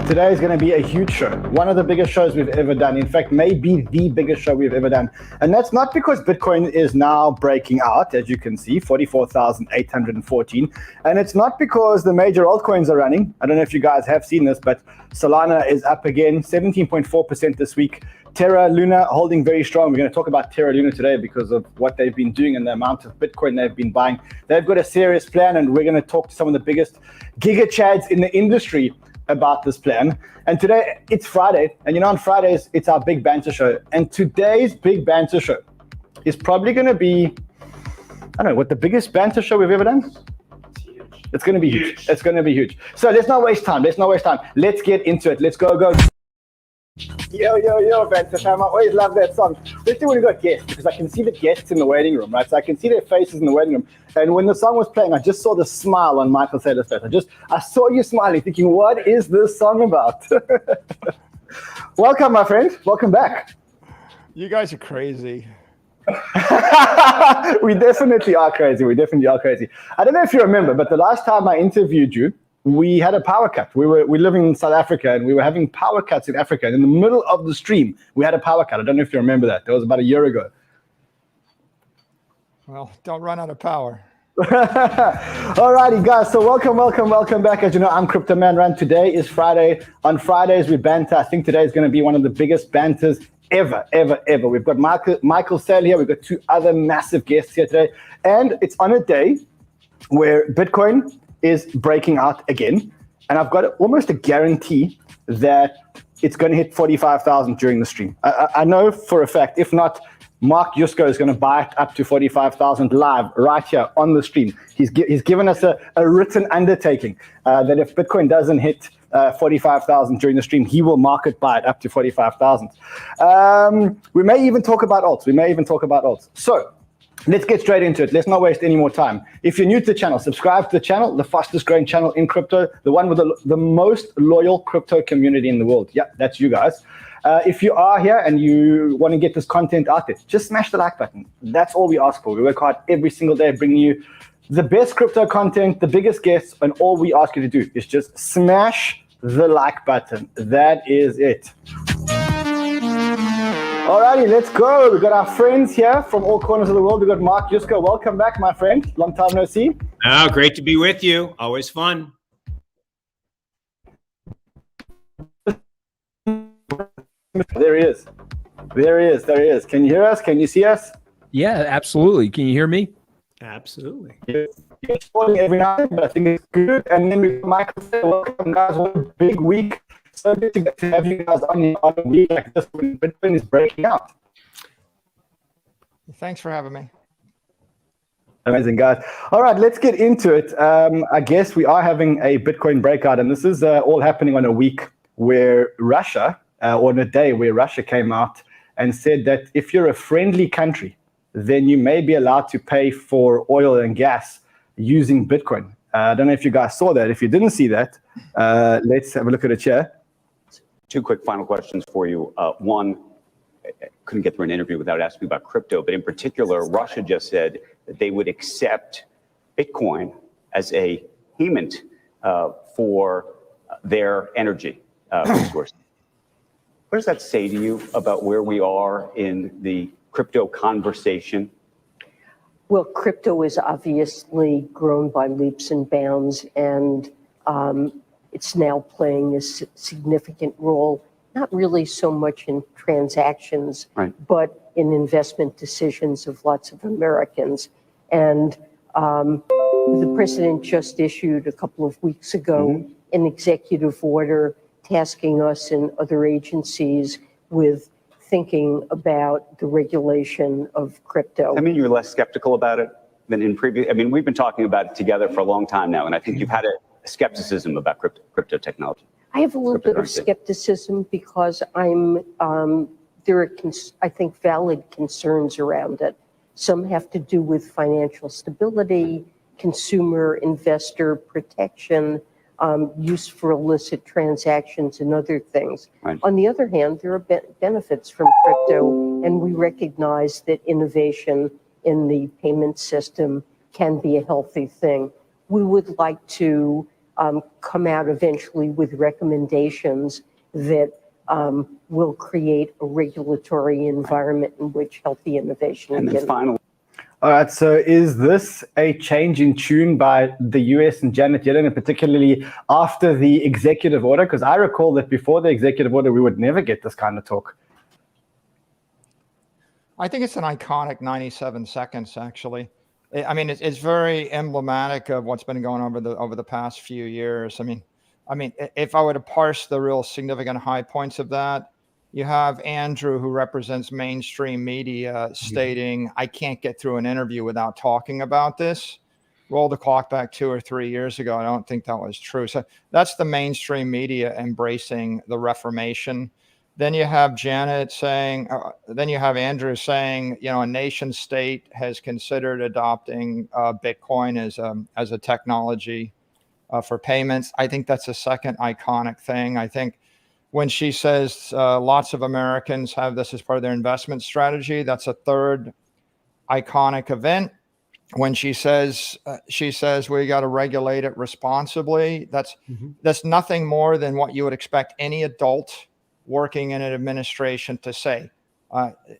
Today is going to be a huge show. One of the biggest shows we've ever done. In fact, maybe the biggest show we've ever done. And that's not because Bitcoin is now breaking out, as you can see, 44,814. And it's not because the major altcoins are running. I don't know if you guys have seen this, but Solana is up again, 17.4% this week. Terra Luna holding very strong. We're going to talk about Terra Luna today because of what they've been doing and the amount of Bitcoin they've been buying. They've got a serious plan, and we're going to talk to some of the biggest giga-chads in the industry about this plan. And today, it's Friday. And on Fridays, it's our big banter show. And today's big banter show is probably going to be, I don't know, what the biggest banter show we've ever done? It's going to be huge. It's going to be huge. So let's not waste time. Let's get into it. Let's go. Yo, Banter fam. I always love that song, especially when you got guests, because I can see the guests in the waiting room, right? So I can see their faces in the waiting room. And when the song was playing, I just saw the smile on Michael Saylor's face. I saw you smiling, thinking, what is this song about? Welcome, my friend. Welcome back. You guys are crazy. We definitely are crazy. I don't know if you remember, but the last time I interviewed you, we had a power cut. We live in South Africa, and we were having power cuts in Africa. And in the middle of the stream, we had a power cut. I don't know if you remember that. That was about a year ago. Well, don't run out of power. All righty, guys. So welcome back. As you know, I'm Crypto Man Run. Today is Friday. On Fridays, we banter. I think today is going to be one of the biggest banters ever. We've got Michael Saylor here. We've got two other massive guests here today. And it's on a day where Bitcoin is breaking out again. And I've got almost a guarantee that it's going to hit 45,000 during the stream. I know for a fact, if not, Mark Yusko is going to buy it up to 45,000 live right here on the stream. He's given us a written undertaking that if Bitcoin doesn't hit 45,000 during the stream, he will market buy it up to 45,000. We may even talk about alts. So let's get straight into it. Let's not waste any more time. If you're new to the channel, subscribe to the channel, the fastest growing channel in crypto, the one with the most loyal crypto community in the world. Yeah, that's you guys. If you are here and you want to get this content out there, just smash the like button. That's all we ask for. We work hard every single day bringing you the best crypto content, the biggest guests, and all we ask you to do is just smash the like button. That is it. Alrighty, let's go. We've got our friends here from all corners of the world. We've got Mark Yusko. Welcome back, my friend. Long time no see. Oh, great to be with you. Always fun. There he is. Can you hear us? Can you see us? Yeah, absolutely. Can you hear me? Absolutely. It's falling every now and then, but I think it's good. And then we Michael said, welcome guys, what a big week. So good to have you guys on a week like this when Bitcoin is breaking out. Thanks for having me. Amazing, guys. All right, let's get into it. I guess we are having a Bitcoin breakout, and this is all happening on a week where Russia, or on a day where Russia came out and said that if you're a friendly country, then you may be allowed to pay for oil and gas using Bitcoin. I don't know if you guys saw that. If you didn't see that, let's have a look at it here. Two quick final questions for you. One, I couldn't get through an interview without asking about crypto, but in particular, Russia just said that they would accept Bitcoin as a payment for their energy resources. What does that say to you about where we are in the crypto conversation? Well, crypto is obviously grown by leaps and bounds, and it's now playing a significant role, not really so much in transactions, right, but in investment decisions of lots of Americans. And the president just issued a couple of weeks ago an executive order tasking us and other agencies with thinking about the regulation of crypto. I mean, you're less skeptical about it than in previous. I mean, we've been talking about it together for a long time now, and I think you've had a skepticism about crypto technology. I have a little bit of skepticism because there are, I think, valid concerns around it. Some have to do with financial stability, consumer investor protection, use for illicit transactions and other things. Right. On the other hand, there are benefits from crypto, and we recognize that innovation in the payment system can be a healthy thing. We would like to come out eventually with recommendations that will create a regulatory environment in which healthy innovation And then can. finally, All right, so is this a change in tune by the US and Janet Yellen, and particularly after the executive order? Because I recall that before the executive order, we would never get this kind of talk. I think it's an iconic 97 seconds, actually. I mean, it's very emblematic of what's been going on over the past few years. I mean, if I were to parse the real significant high points of that, you have Andrew, who represents mainstream media, stating, I can't get through an interview without talking about this. Roll the clock back 2 or 3 years ago. I don't think that was true. So that's the mainstream media embracing the Reformation. Then you have Janet saying, then you have Andrew saying, a nation state has considered adopting Bitcoin as a technology for payments. I think that's a second iconic thing. I think when she says lots of Americans have this as part of their investment strategy, that's a third iconic event. When she says we got to regulate it responsibly, that's nothing more than what you would expect any adult working in an administration to say.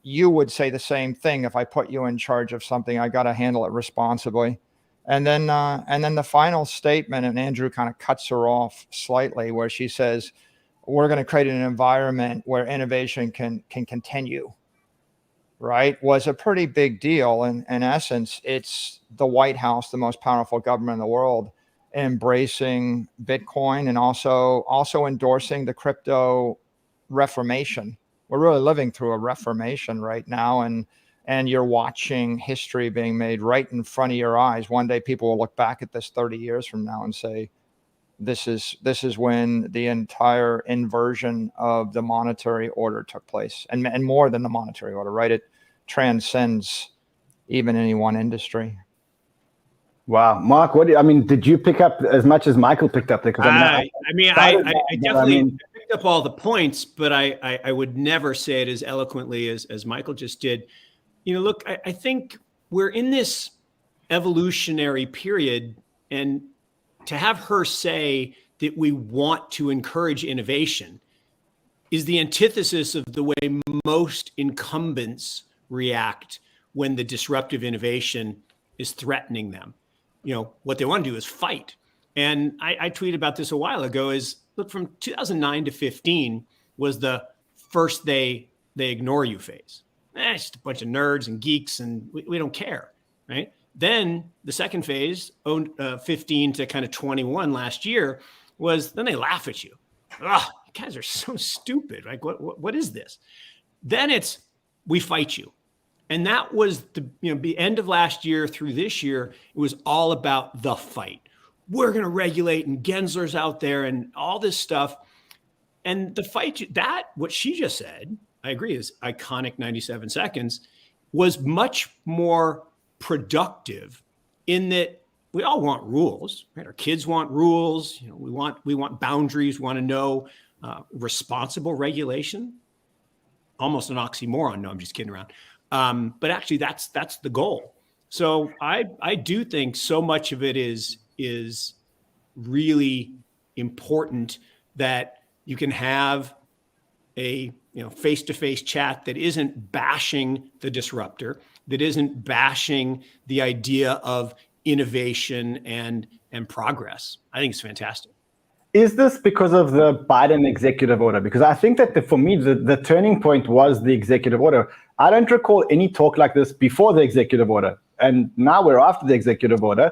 You would say the same thing if I put you in charge of something. I got to handle it responsibly. And then the final statement, and Andrew kind of cuts her off slightly, where she says, we're going to create an environment where innovation can continue, right? Was a pretty big deal. And in essence, it's the White House, the most powerful government in the world, embracing Bitcoin and also endorsing the crypto Reformation. We're really living through a Reformation right now, and you're watching history being made right in front of your eyes. One day people will look back at this 30 years from now and say, this is when the entire inversion of the monetary order took place, and more than the monetary order, right? It transcends even any one industry. Wow, Mark, did you pick up as much as Michael picked up there? I definitely picked up all the points, but I would never say it as eloquently as Michael just did. Look, I think we're in this evolutionary period, and to have her say that we want to encourage innovation is the antithesis of the way most incumbents react when the disruptive innovation is threatening them. What they want to do is fight. And I tweeted about this a while ago, is look, from 2009 to 15 was the first they ignore you phase. It's just a bunch of nerds and geeks and we don't care, right? Then the second phase, 15 to kind of 21 last year, was then they laugh at you. Oh, you guys are so stupid. Like, what is this? Then it's, we fight you. And that was the end of last year through this year. It was all about the fight. We're going to regulate, and Gensler's out there and all this stuff. And the fight, what she just said, I agree, is iconic 97 seconds, was much more productive in that we all want rules, right? Our kids want rules. We want boundaries. We want to know responsible regulation. Almost an oxymoron. No, I'm just kidding around. But actually, that's the goal. So I do think so much of it is really important that you can have a face-to-face chat that isn't bashing the disruptor, that isn't bashing the idea of innovation and progress. I think it's fantastic. Is this because of the Biden executive order? Because I think that for me, the turning point was the executive order. I don't recall any talk like this before the executive order. And now we're after the executive order.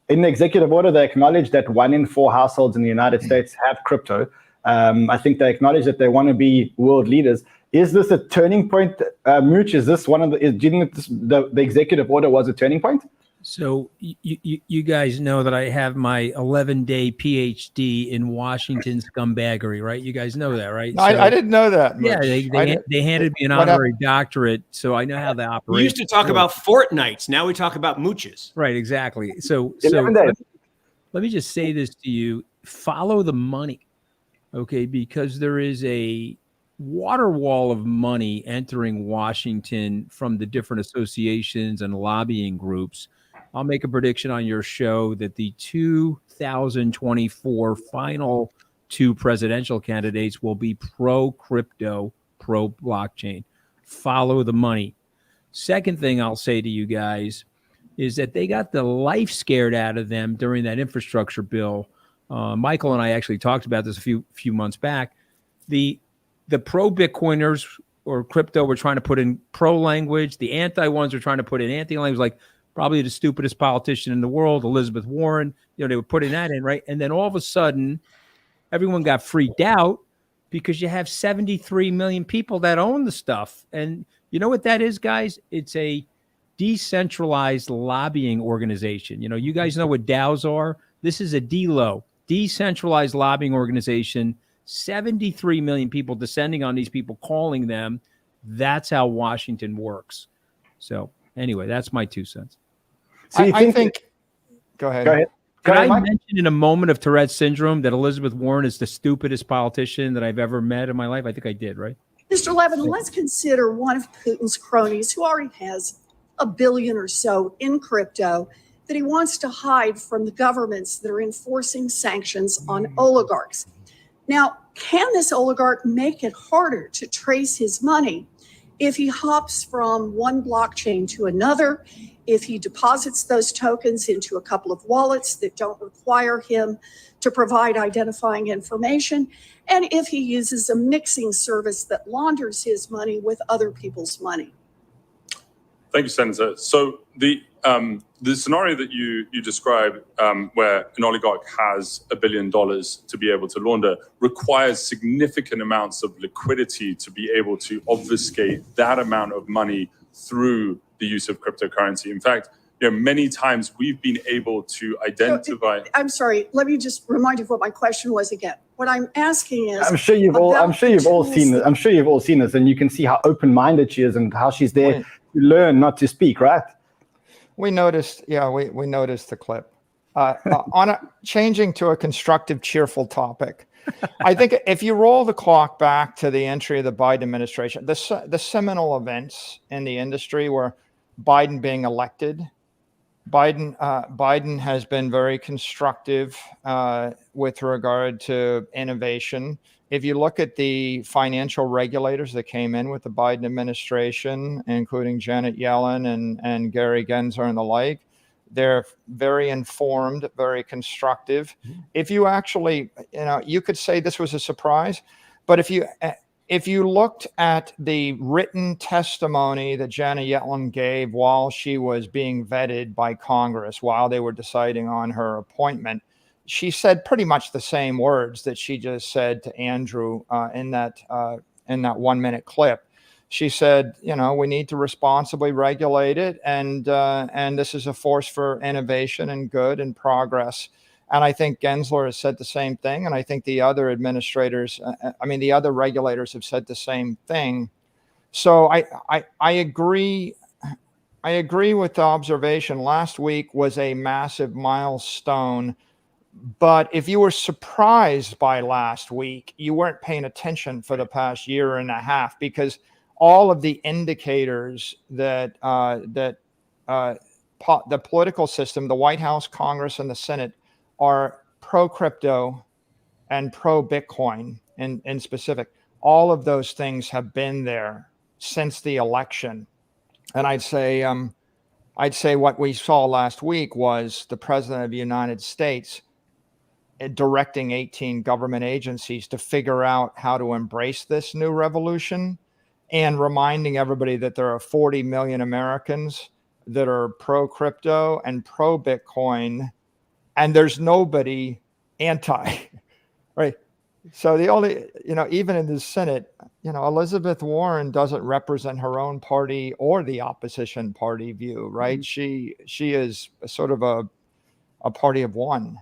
In the executive order, they acknowledge that 1 in 4 households in the United States have crypto. I think they acknowledge that they want to be world leaders. Is this a turning point, Mooch? Is this one of the, do you think the executive order was a turning point? So you guys know that I have my 11-day PhD in Washington scumbaggery, right? You guys know that, right? No, I didn't know that. Yeah, they handed me an honorary doctorate, so I know how they operate. We used to talk about fortnights. Now we talk about mooches. Right, exactly. So let me just say this to you. Follow the money, okay? Because there is a water wall of money entering Washington from the different associations and lobbying groups I'll make a prediction on your show that the 2024 final two presidential candidates will be pro-crypto, pro-blockchain. Follow the money. Second thing I'll say to you guys is that they got the life scared out of them during that infrastructure bill. Michael and I actually talked about this a few months back. The pro-Bitcoiners or crypto were trying to put in pro language. The anti ones were trying to put in anti language, like probably the stupidest politician in the world, Elisabeth Warren. They were putting that in, right? And then all of a sudden, everyone got freaked out because you have 73 million people that own the stuff. And you know what that is, guys? It's a decentralized lobbying organization. You guys know what DAOs are. This is a DLO, decentralized lobbying organization. 73 million people descending on these people, calling them. That's how Washington works. So anyway, that's my 2 cents. So I think go ahead. Did I mention in a moment of Tourette's syndrome that Elisabeth Warren is the stupidest politician that I've ever met in my life? I think I did, right? Mr. Levin, let's consider one of Putin's cronies who already has $1 billion or so in crypto that he wants to hide from the governments that are enforcing sanctions on oligarchs. Now, can this oligarch make it harder to trace his money if he hops from one blockchain to another, if he deposits those tokens into a couple of wallets that don't require him to provide identifying information, and if he uses a mixing service that launders his money with other people's money? Thank you, Senator. So the scenario that you described, where an oligarch has $1 billion to be able to launder, requires significant amounts of liquidity to be able to obfuscate that amount of money through the use of cryptocurrency. In fact, many times we've been able to identify. I'm sorry. Let me just remind you of what my question was again. What I'm asking is, I'm sure you've all seen this. I'm sure you've all seen this, and you can see how open-minded she is and how she's there to learn, not to speak, right? We noticed, we noticed the clip. Changing to a constructive, cheerful topic. I think if you roll the clock back to the entry of the Biden administration, the seminal events in the industry were Biden being elected. Biden has been very constructive with regard to innovation. If you look at the financial regulators that came in with the Biden administration, including Janet Yellen and Gary Gensler and the like, they're very informed, very constructive. If you actually, you could say this was a surprise, but if you looked at the written testimony that Janet Yellen gave while she was being vetted by Congress, while they were deciding on her appointment, she said pretty much the same words that she just said to Andrew in that 1 minute clip. She said, we need to responsibly regulate it, and this is a force for innovation and good and progress. And I think Gensler has said the same thing, and I think the other administrators, the other regulators have said the same thing. So I agree. I agree with the observation. Last week was a massive milestone. But if you were surprised by last week, you weren't paying attention for the past year and a half, because all of the indicators that the political system, the White House, Congress, and the Senate are pro-crypto and pro-Bitcoin in specific. All of those things have been there since the election. And I'd say what we saw last week was the President of the United States directing 18 government agencies to figure out how to embrace this new revolution, and reminding everybody that there are 40 million Americans that are pro-crypto and pro-Bitcoin, and there's nobody anti, right? So the only, even in the Senate, Elisabeth Warren doesn't represent her own party or the opposition party view, right? Mm-hmm. She is sort of a party of one.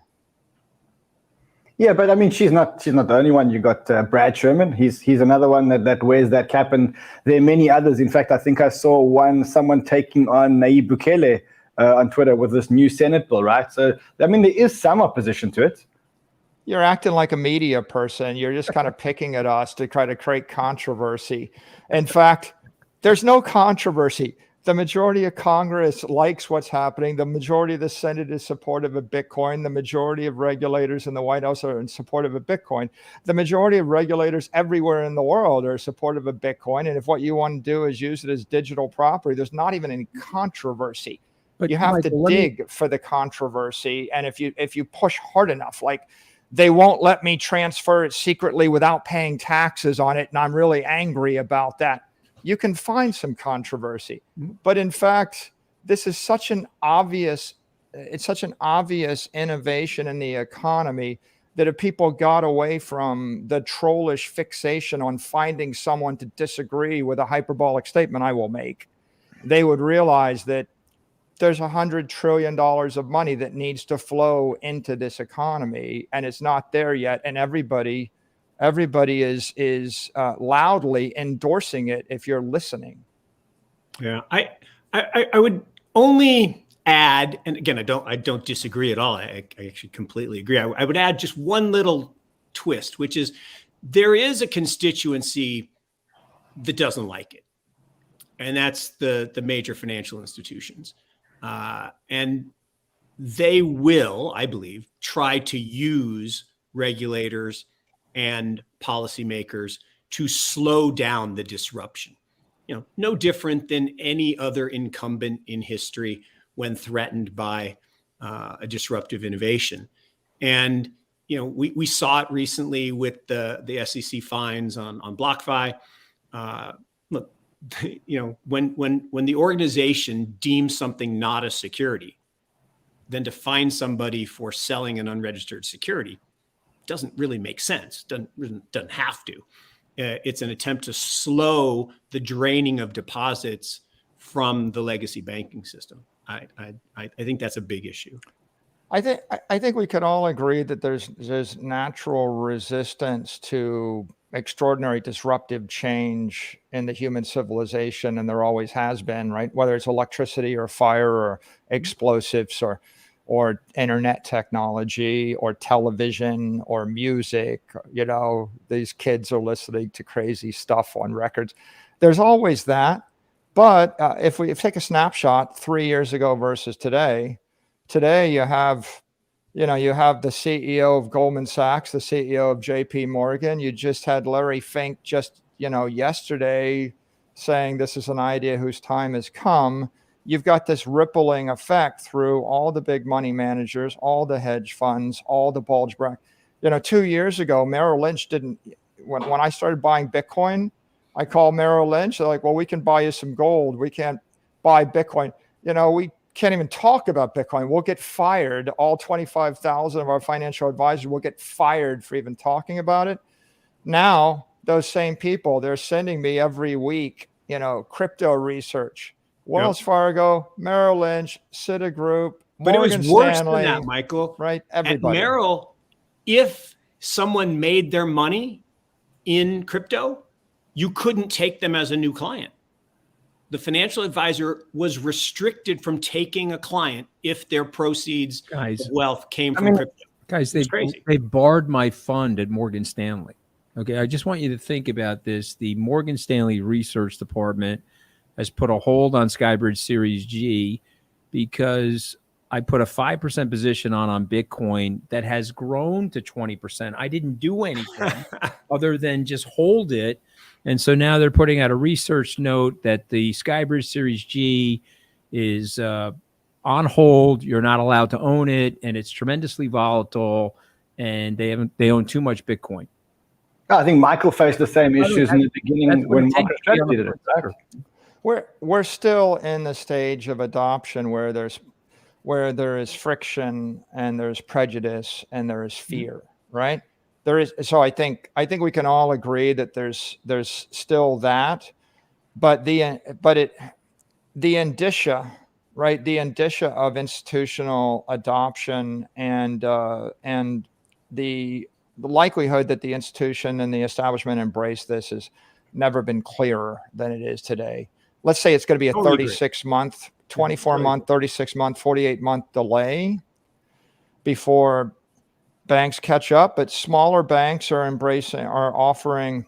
Yeah, but she's not the only one. You got Brad Sherman. He's another one that wears that cap, and there are many others. In fact, I think I saw someone taking on Nayib Bukele on Twitter with this new Senate bill, right? So there is some opposition to it. You're acting like a media person. You're just kind of picking at us to try to create controversy. In fact, there's no controversy. The majority of Congress likes what's happening. The majority of the Senate is supportive of Bitcoin. The majority of regulators in the White House are in support of Bitcoin. The majority of regulators everywhere in the world are supportive of Bitcoin. And if what you want to do is use it as digital property, there's not even any controversy. But you have to dig for the controversy. And if you push hard enough, like they won't let me transfer it secretly without paying taxes on it, and I'm really angry about that, you can find some controversy. But in fact, this is such an obvious innovation in the economy that if people got away from the trollish fixation on finding someone to disagree with a hyperbolic statement I will make, they would realize that there's $100 trillion of money that needs to flow into this economy, and it's not there yet. And everybody is loudly endorsing it if you're listening. Yeah, I would only add, and again, I don't disagree at all. I actually completely agree. I would add just one little twist, which is there is a constituency that doesn't like it, and that's the major financial institutions. And they will, I believe, try to use regulators and policymakers to slow down the disruption. No different than any other incumbent in history when threatened by a disruptive innovation. And we saw it recently with the SEC fines on BlockFi. Look, when the organization deems something not a security, then to fine somebody for selling an unregistered security doesn't really make sense. Doesn't have to. It's an attempt to slow the draining of deposits from the legacy banking system. I think that's a big issue. I think we could all agree that there's natural resistance to extraordinary disruptive change in the human civilization, and there always has been, right? Whether it's electricity or fire or explosives or internet technology or television or music. These kids are listening to crazy stuff on records. There's always that. But if we take a snapshot 3 years ago versus today you have the CEO of Goldman Sachs, the CEO of JP Morgan. You just had Larry Fink yesterday saying this is an idea whose time has come. You've got this rippling effect through all the big money managers, all the hedge funds, all the bulge bracket. 2 years ago, Merrill Lynch didn't, when I started buying Bitcoin, I called Merrill Lynch. They're like, well, we can buy you some gold. We can't buy Bitcoin. We can't even talk about Bitcoin. We'll get fired. All 25,000 of our financial advisors will get fired for even talking about it. Now, those same people, they're sending me every week, crypto research. Wells Fargo, Merrill Lynch, Citigroup, but Morgan it was worse Stanley, than that, Michael. Right? Everybody. At Merrill, if someone made their money in crypto, you couldn't take them as a new client. The financial advisor was restricted from taking a client if their proceeds of wealth came from crypto. Guys, they barred my fund at Morgan Stanley. Okay, I just want you to think about this. The Morgan Stanley Research Department has put a hold on Skybridge Series G because I put a 5% position on Bitcoin that has grown to 20%. I didn't do anything other than just hold it. And so now they're putting out a research note that the Skybridge Series G is on hold. You're not allowed to own it, and it's tremendously volatile, and they own too much Bitcoin. I think Michael faced the same issues in the beginning when MicroStrategy did it. Exactly. We're still in the stage of adoption where there is friction and there's prejudice and there is fear, right? There is. So I think we can all agree that there's still that, but the indicia, right? The indicia of institutional adoption and the likelihood that the institution and the establishment embrace this has never been clearer than it is today. Let's say it's going to be a 36-month, 24-month, 36-month, 48-month delay before banks catch up, but smaller banks are offering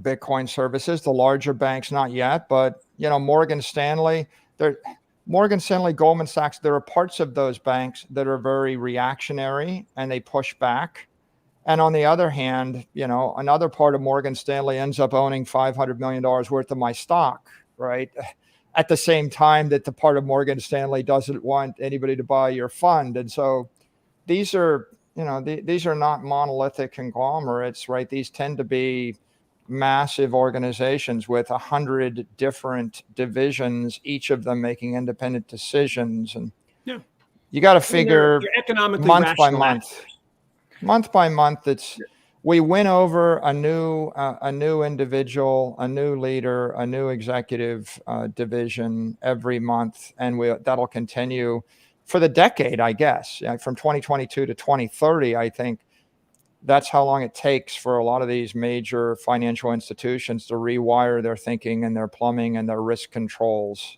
Bitcoin services. The larger banks, not yet, but Morgan Stanley, Morgan Stanley, Goldman Sachs, there are parts of those banks that are very reactionary and they push back. And on the other hand, another part of Morgan Stanley ends up owning $500 million worth of my stock, right? At the same time that the part of Morgan Stanley doesn't want anybody to buy your fund. And so these are, these are not monolithic conglomerates, right? These tend to be massive organizations with 100 different divisions, each of them making independent decisions. And you got to figure month by month, we win over a new individual, a new leader, a new executive division every month, and that'll continue for the decade, I guess. From 2022 to 2030, I think that's how long it takes for a lot of these major financial institutions to rewire their thinking and their plumbing and their risk controls.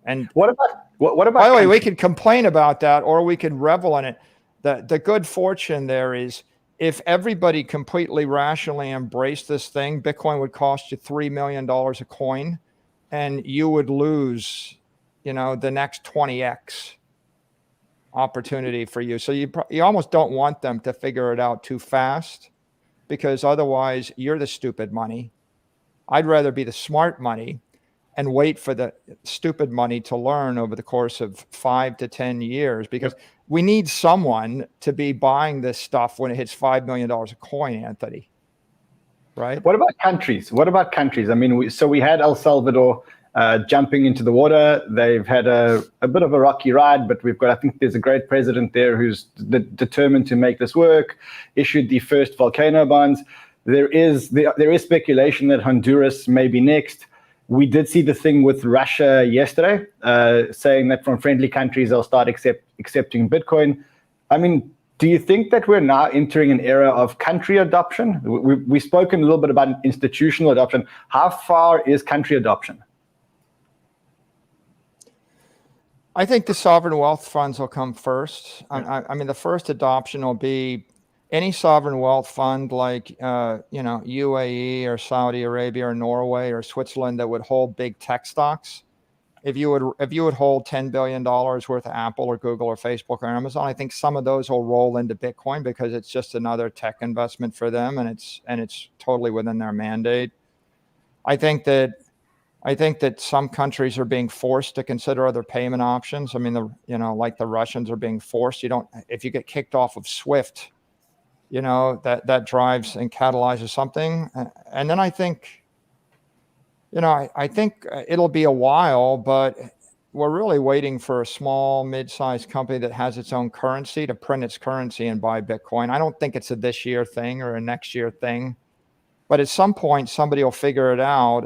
And what about? By the way, we could complain about that, or we could revel in it. The good fortune there is, if everybody completely rationally embraced this thing, Bitcoin would cost you $3 million a coin, and you would lose, the next 20x opportunity for you. So you almost don't want them to figure it out too fast, because otherwise you're the stupid money. I'd rather be the smart money and wait for the stupid money to learn over the course of 5 to 10 years, because we need someone to be buying this stuff when it hits $5 million a coin, Anthony. Right? What about countries? I mean, we had El Salvador jumping into the water. They've had a bit of a rocky ride, but I think there's a great president there who's determined to make this work, issued the first volcano bonds. There is speculation that Honduras may be next. We did see the thing with Russia yesterday, saying that from friendly countries they'll start accepting Bitcoin. I mean, do you think that we're now entering an era of country adoption? We've spoken a little bit about institutional adoption. How far is country adoption? I think the sovereign wealth funds will come first. I mean, the first adoption will be any sovereign wealth fund like, UAE or Saudi Arabia or Norway or Switzerland that would hold big tech stocks. If you would hold $10 billion worth of Apple or Google or Facebook or Amazon, I think some of those will roll into Bitcoin because it's just another tech investment for them, and it's totally within their mandate. I think that some countries are being forced to consider other payment options. I mean, like the Russians are being forced. If you get kicked off of SWIFT, that drives and catalyzes something. And then I think it'll be a while, but we're really waiting for a small, mid-sized company that has its own currency to print its currency and buy Bitcoin. I don't think it's a this year thing or a next year thing, but at some point somebody will figure it out.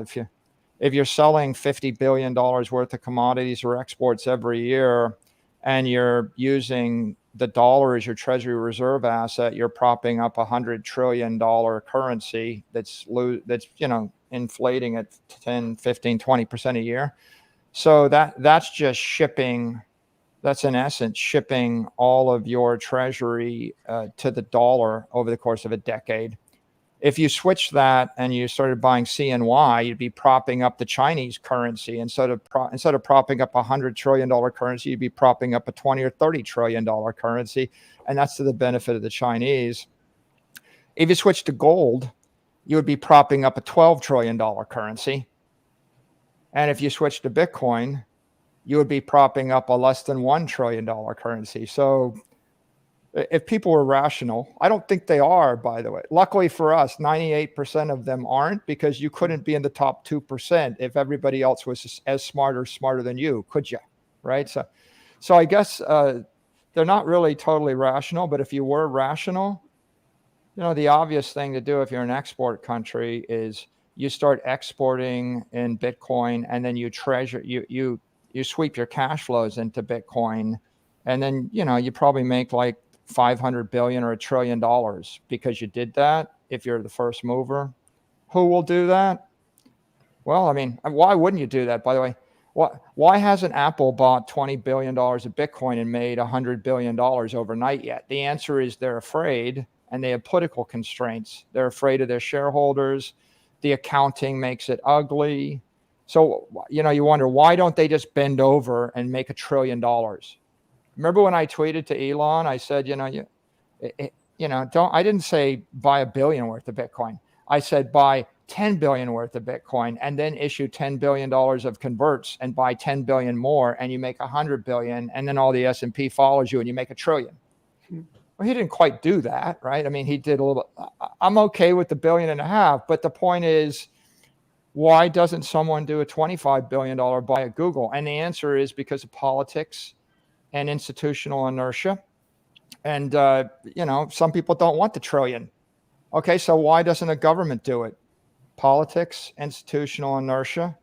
If you're selling $50 billion worth of commodities or exports every year, and you're using the dollar as your treasury reserve asset, you're propping up $100 trillion currency that's inflating at 10, 15, 20% a year. So that's just shipping. That's in essence shipping all of your treasury to the dollar over the course of a decade. If you switch that and you started buying CNY, you'd be propping up the Chinese currency. Instead of propping up $100 trillion currency, you'd be propping up a $20 or $30 trillion currency, and that's to the benefit of the Chinese. If you switch to gold, you would be propping up a $12 trillion currency. And if you switch to Bitcoin, you would be propping up a less than $1 trillion currency. So if people were rational, I don't think they are, by the way. Luckily for us, 98% of them aren't, because you couldn't be in the top 2% if everybody else was as smarter than you, could you? Right? So I guess they're not really totally rational, but if you were rational, the obvious thing to do if you're an export country is you start exporting in Bitcoin, and then you sweep your cash flows into Bitcoin, and then you probably make like $500 billion or $1 trillion because you did that. If you're the first mover, who will do that? Well, I mean, why wouldn't you do that? By the way, why hasn't Apple bought $20 billion of Bitcoin and made $100 billion overnight yet? The answer is they're afraid, and they have political constraints. They're afraid of their shareholders. The accounting makes it ugly. So, you wonder, why don't they just bend over and make $1 trillion? Remember when I tweeted to Elon, I said, I didn't say buy $1 billion worth of Bitcoin. I said buy 10 billion worth of Bitcoin and then issue $10 billion of converts and buy 10 billion more, and you make 100 billion, and then all the S&P follows you and you make $1 trillion. Well, he didn't quite do that, right? I mean, he did a little bit. I'm okay with the $1.5 billion, but the point is, why doesn't someone do a $25 billion buy at Google? And the answer is because of politics and institutional inertia. And, some people don't want the trillion. Okay, so why doesn't a government do it? Politics, institutional inertia.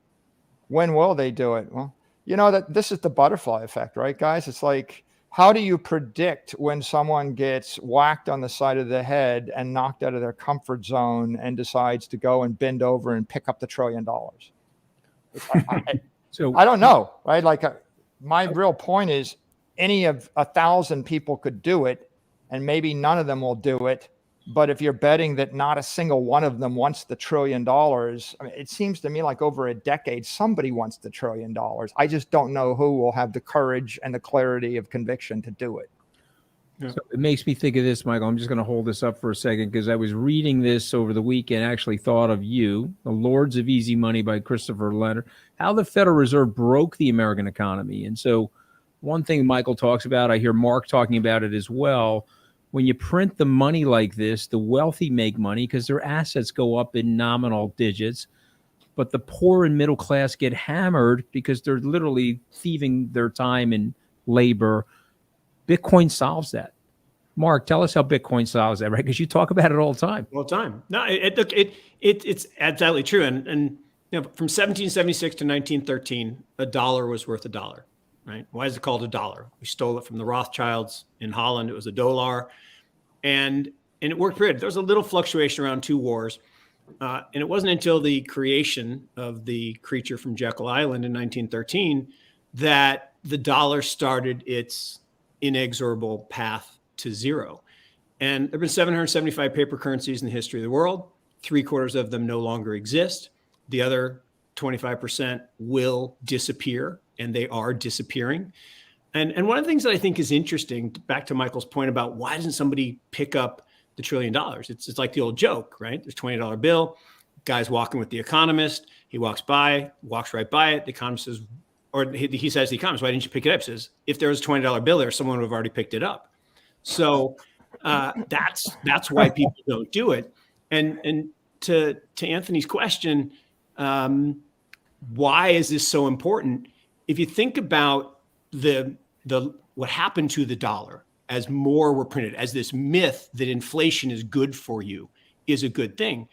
When will they do it? Well, that this is the butterfly effect, right, guys? It's like, how do you predict when someone gets whacked on the side of the head and knocked out of their comfort zone and decides to go and bend over and pick up the $1 trillion? So I don't know, right? Like, my real point is, any of 1,000 people could do it, and maybe none of them will do it. But if you're betting that not a single one of them wants the $1 trillion, I mean, it seems to me like over a decade, somebody wants the $1 trillion. I just don't know who will have the courage and the clarity of conviction to do it. Yeah. So it makes me think of this, Michael. I'm just going to hold this up for a second because I was reading this over the weekend, actually thought of you, The Lords of Easy Money by Christopher Leonard, how the Federal Reserve broke the American economy. And so one thing Michael talks about, I hear Mark talking about it as well. When you print the money like this, the wealthy make money because their assets go up in nominal digits, but the poor and middle class get hammered because they're literally thieving their time and labor. Bitcoin solves that. Mark, tell us how Bitcoin solves that, right? Because you talk about it all the time. All the time. No, it's absolutely true. And from 1776 to 1913, a dollar was worth $1. Right? Why is it called a dollar? We stole it from the Rothschilds in Holland. It was a dollar, and it worked great. There was a little fluctuation around 2 wars, and it wasn't until the creation of the creature from Jekyll Island in 1913 that the dollar started its inexorable path to zero. And there have been 775 paper currencies in the history of the world. 3/4 of them no longer exist. The other 25% will disappear, and they are disappearing. And one of the things that I think is interesting, back to Michael's point about why doesn't somebody pick up the $1 trillion? It's like the old joke, right? There's a $20 bill, guy's walking with the economist, he walks right by it. The economist says, or he says to the economist, why didn't you pick it up? He says, if there was a $20 bill there, someone would have already picked it up. So that's why people don't do it. And to Anthony's question, why is this so important? If you think about what happened to the dollar as more were printed, as this myth that inflation is good for you is a good thing,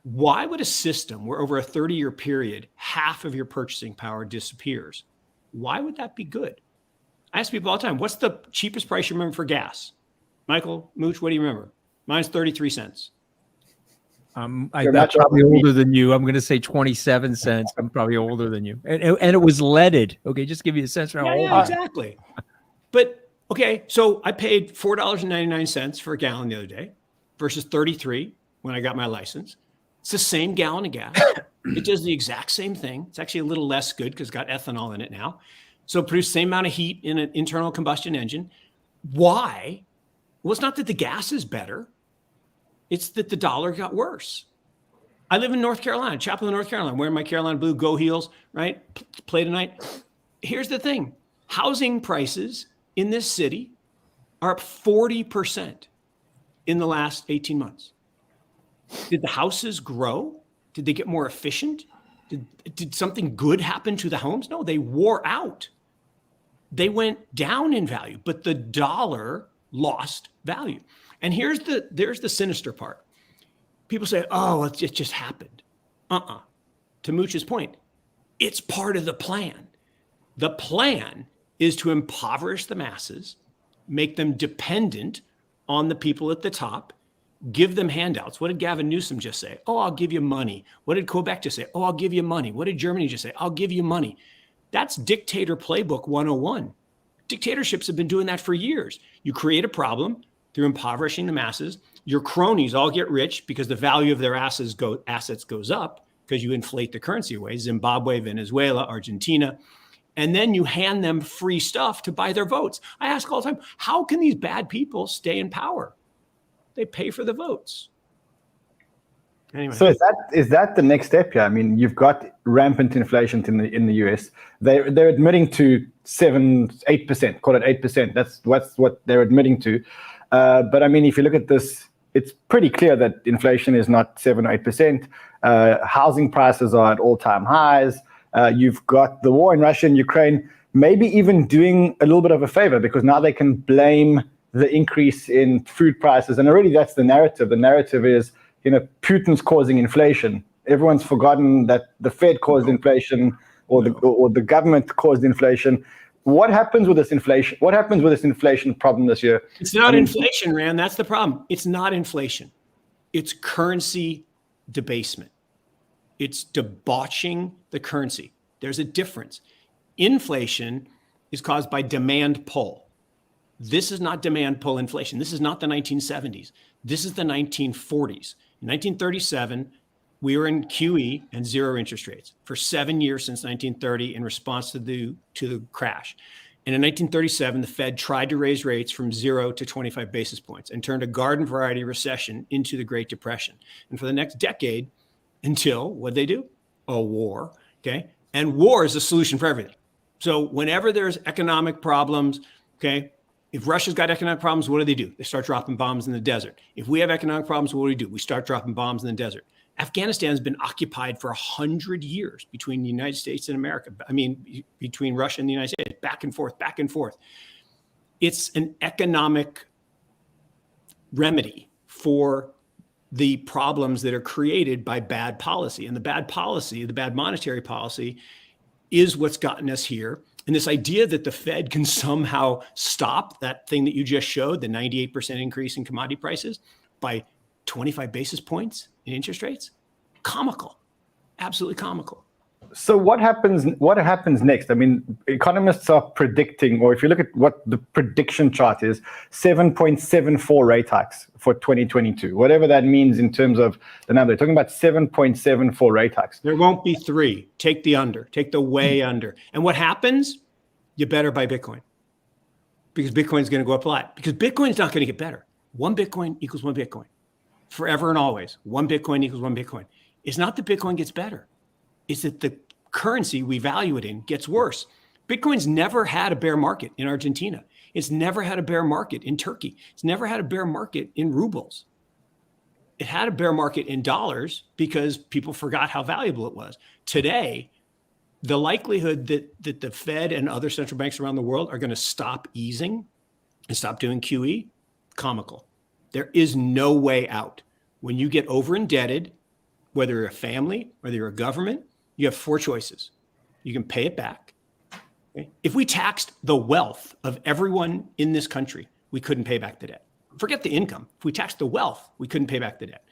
why would a system where over a 30-year period, half of your purchasing power disappears, why would that be good? I ask people all the time, what's the cheapest price you remember for gas? Michael, Mooch, what do you remember? Mine's 33 cents. I'm probably older than you. I'm going to say 27 cents. I'm probably older than you. And it was leaded. Okay, just give you a sense of how old I am. Exactly. But, okay, so I paid $4.99 for a gallon the other day versus 33 when I got my license. It's the same gallon of gas. It does the exact same thing. It's actually a little less good because it's got ethanol in it now. So it produces the same amount of heat in an internal combustion engine. Why? Well, it's not that the gas is better. It's that the dollar got worse. I live in North Carolina, Chapel, North Carolina, wearing my Carolina blue Go Heels, right? Play tonight. Here's the thing. Housing prices in this city are up 40% in the last 18 months. Did the houses grow? Did they get more efficient? Did something good happen to the homes? No, they wore out. They went down in value, but the dollar lost value. And there's the sinister part. People say, oh, it just happened. To Mooch's point, it's part of the plan. The plan is to impoverish the masses, make them dependent on the people at the top, give them handouts. What did Gavin Newsom just say? Oh, I'll give you money. What did Quebec just say? Oh, I'll give you money. What did Germany just say? I'll give you money. That's dictator playbook 101. Dictatorships have been doing that for years. You create a problem through impoverishing the masses. Your cronies all get rich because the value of their assets goes up. because you inflate the currency away, Zimbabwe, Venezuela, Argentina, and then you hand them free stuff to buy their votes. I ask all the time, how can these bad people stay in power? They pay for the votes. Anyway. So is that the next step here? I mean, you've got rampant inflation in the US. They're admitting to 8%, call it 8%. That's what they're admitting to. But I mean, if you look at this, it's pretty clear that inflation is not 7 or 8%. Housing prices are at all-time highs. You've got the war in Russia and Ukraine, maybe even doing a little bit of a favor, because now they can blame the increase in food prices. And already that's the narrative. The narrative is, Putin's causing inflation. Everyone's forgotten that the Fed caused inflation, or the government caused inflation. What happens with this inflation? What happens with this inflation problem this year? It's not inflation, Rand. That's the problem. It's not inflation. It's currency debasement. It's debauching the currency. There's a difference. Inflation is caused by demand pull. This is not demand pull inflation. This is not the 1970s. This is the 1940s. In 1937, we were in QE and zero interest rates for 7 years since 1930 in response to the crash. And in 1937, the Fed tried to raise rates from 0 to 25 basis points and turned a garden variety recession into the Great Depression. And for the next decade, until what they do? A war. Okay. And war is a solution for everything. So whenever there's economic problems, okay, if Russia's got economic problems, what do? They start dropping bombs in the desert. If we have economic problems, what do? We start dropping bombs in the desert. Afghanistan has been occupied for 100 years between the United States and America. I mean, between Russia and the United States, back and forth, back and forth. It's an economic remedy for the problems that are created by bad policy. And the bad policy, the bad monetary policy, is what's gotten us here. And this idea that the Fed can somehow stop that thing that you just showed, the 98% increase in commodity prices, by 25 basis points in interest rates, comical, absolutely comical. So what happens next? I mean, economists are predicting, or if you look at what the prediction chart is, 7.74 rate hikes for 2022, whatever that means in terms of the number. They're talking about 7.74 rate hikes. There won't be 3. Take the under, take the way under. And what happens? You better buy Bitcoin, because Bitcoin is going to go up a lot, because Bitcoin is not going to get better. 1 Bitcoin equals 1 Bitcoin forever and always. 1 Bitcoin equals 1 Bitcoin. It's not that Bitcoin gets better. It's that the currency we value it in gets worse. Bitcoin's never had a bear market in Argentina. It's never had a bear market in Turkey. It's never had a bear market in rubles. It had a bear market in dollars because people forgot how valuable it was. Today, the likelihood that the Fed and other central banks around the world are going to stop easing and stop doing QE, comical. There is no way out. When you get over indebted, whether you're a family, whether you're a government, you have 4 choices. You can pay it back. Okay? If we taxed the wealth of everyone in this country, we couldn't pay back the debt. Forget the income. If we taxed the wealth, we couldn't pay back the debt.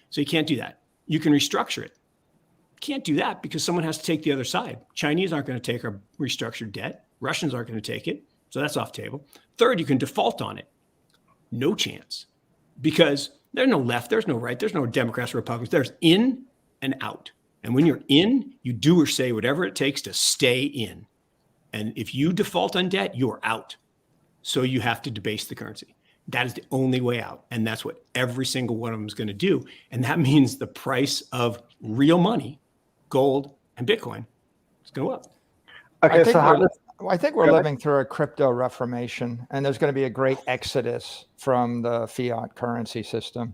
So you can't do that. You can restructure it. Can't do that because someone has to take the other side. Chinese aren't going to take our restructured debt. Russians aren't going to take it. So that's off the table. Third, you can default on it. No chance. Because there's no left, there's no right, there's no Democrats or Republicans. There's in and out. And when you're in, you do or say whatever it takes to stay in. And if you default on debt, you're out. So you have to debase the currency. That is the only way out. And that's what every single one of them is going to do. And that means the price of real money, gold and Bitcoin, is going to go up. Okay, I think we're living through a crypto reformation, and there's going to be a great exodus from the fiat currency system.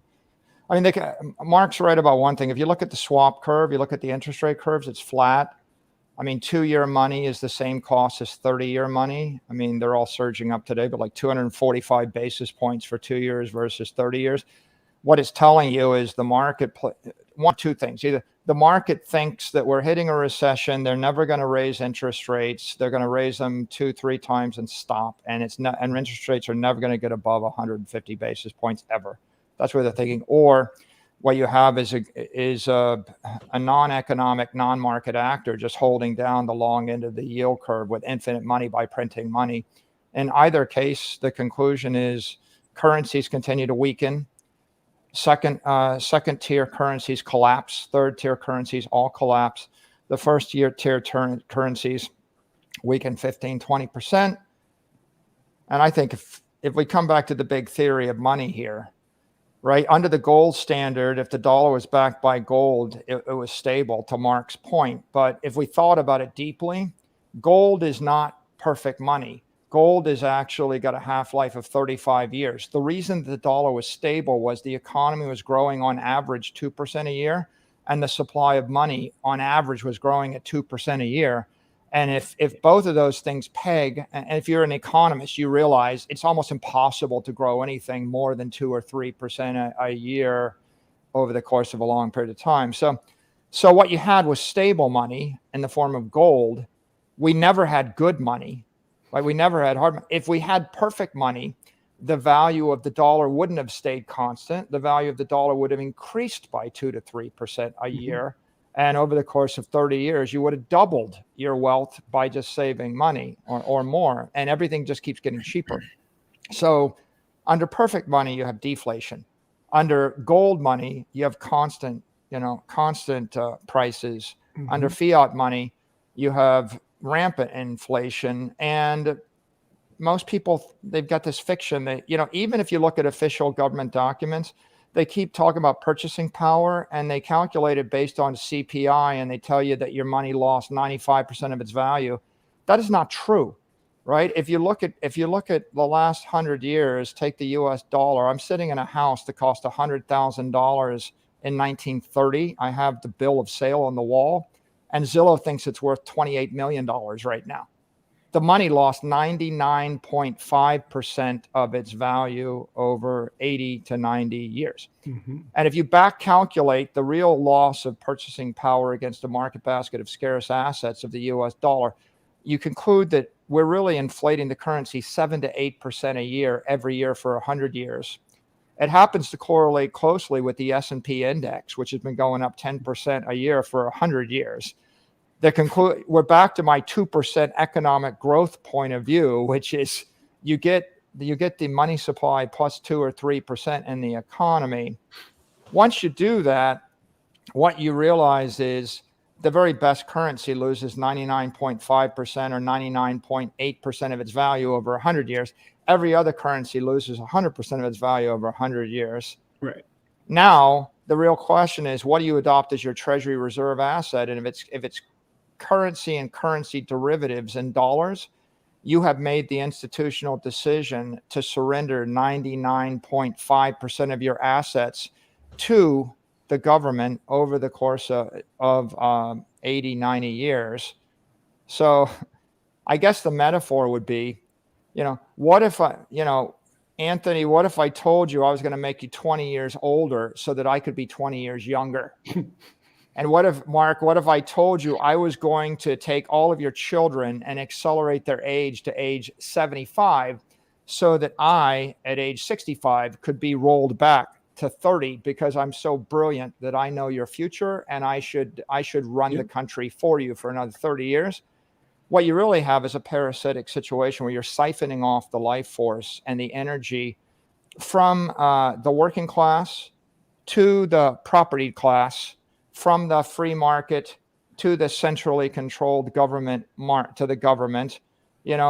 I mean, Mark's right about one thing. If you look at the swap curve, you look at the interest rate curves, it's flat. I mean, 2-year money is the same cost as 30-year money. I mean, they're all surging up today, but like 245 basis points for 2 years versus 30 years. What it's telling you is the market, two things. Either the market thinks that we're hitting a recession, they're never going to raise interest rates. They're going to raise them 2-3 times and stop. And and interest rates are never going to get above 150 basis points ever. That's what they're thinking. Or what you have is a non-economic, non-market actor just holding down the long end of the yield curve with infinite money by printing money. In either case, the conclusion is currencies continue to weaken. Second tier currencies collapse. Third tier currencies all collapse. The first tier currencies weaken 15, 20%. And I think if we come back to the big theory of money here, right, under the gold standard, if the dollar was backed by gold, it was stable, to Mark's point. But if we thought about it deeply, gold is not perfect money. Gold has actually got a half-life of 35 years. The reason the dollar was stable was the economy was growing on average 2% a year, and the supply of money on average was growing at 2% a year. And if both of those things peg, and if you're an economist, you realize it's almost impossible to grow anything more than 2 or 3% a year over the course of a long period of time. So what you had was stable money in the form of gold. We never had good money, right? We never had hard money. If we had perfect money, the value of the dollar wouldn't have stayed constant. The value of the dollar would have increased by 2 to 3% a year. And over the course of 30 years, you would have doubled your wealth by just saving money or more. And everything just keeps getting cheaper. So under perfect money, you have deflation. Under gold money, you have constant prices. Under fiat money, you have rampant inflation. And most people, they've got this fiction that, even if you look at official government documents, they keep talking about purchasing power, and they calculate it based on CPI, and they tell you that your money lost 95% of its value. That is not true, right? If you look at the last 100 years, take the US dollar. I'm sitting in a house that cost $100,000 in 1930. I have the bill of sale on the wall, and Zillow thinks it's worth $28 million right now. The money lost 99.5% of its value over 80 to 90 years. And if you back calculate the real loss of purchasing power against a market basket of scarce assets of the US dollar, you conclude that we're really inflating the currency 7 to 8% a year every year for 100 years. It happens to correlate closely with the S&P index, which has been going up 10% a year for 100 years. We're back to my 2% economic growth point of view, which is you get the money supply plus 2 or 3% in the economy. Once you do that, what you realize is the very best currency loses 99.5% or 99.8% of its value over 100 years. Every other currency loses 100% of its value over 100 years. Right. Now, the real question is, what do you adopt as your Treasury reserve asset? And if it's currency and currency derivatives in dollars, you have made the institutional decision to surrender 99.5% of your assets to the government over the course of 80, 90 years. So I guess the metaphor would be, what if Anthony, what if I told you I was going to make you 20 years older so that I could be 20 years younger? And what if I told you I was going to take all of your children and accelerate their age to age 75 so that I, at age 65, could be rolled back to 30 because I'm so brilliant that I know your future and I should run the country for you for another 30 years? What you really have is a parasitic situation where you're siphoning off the life force and the energy from the working class to the property class, from the free market to the centrally controlled government, to the government,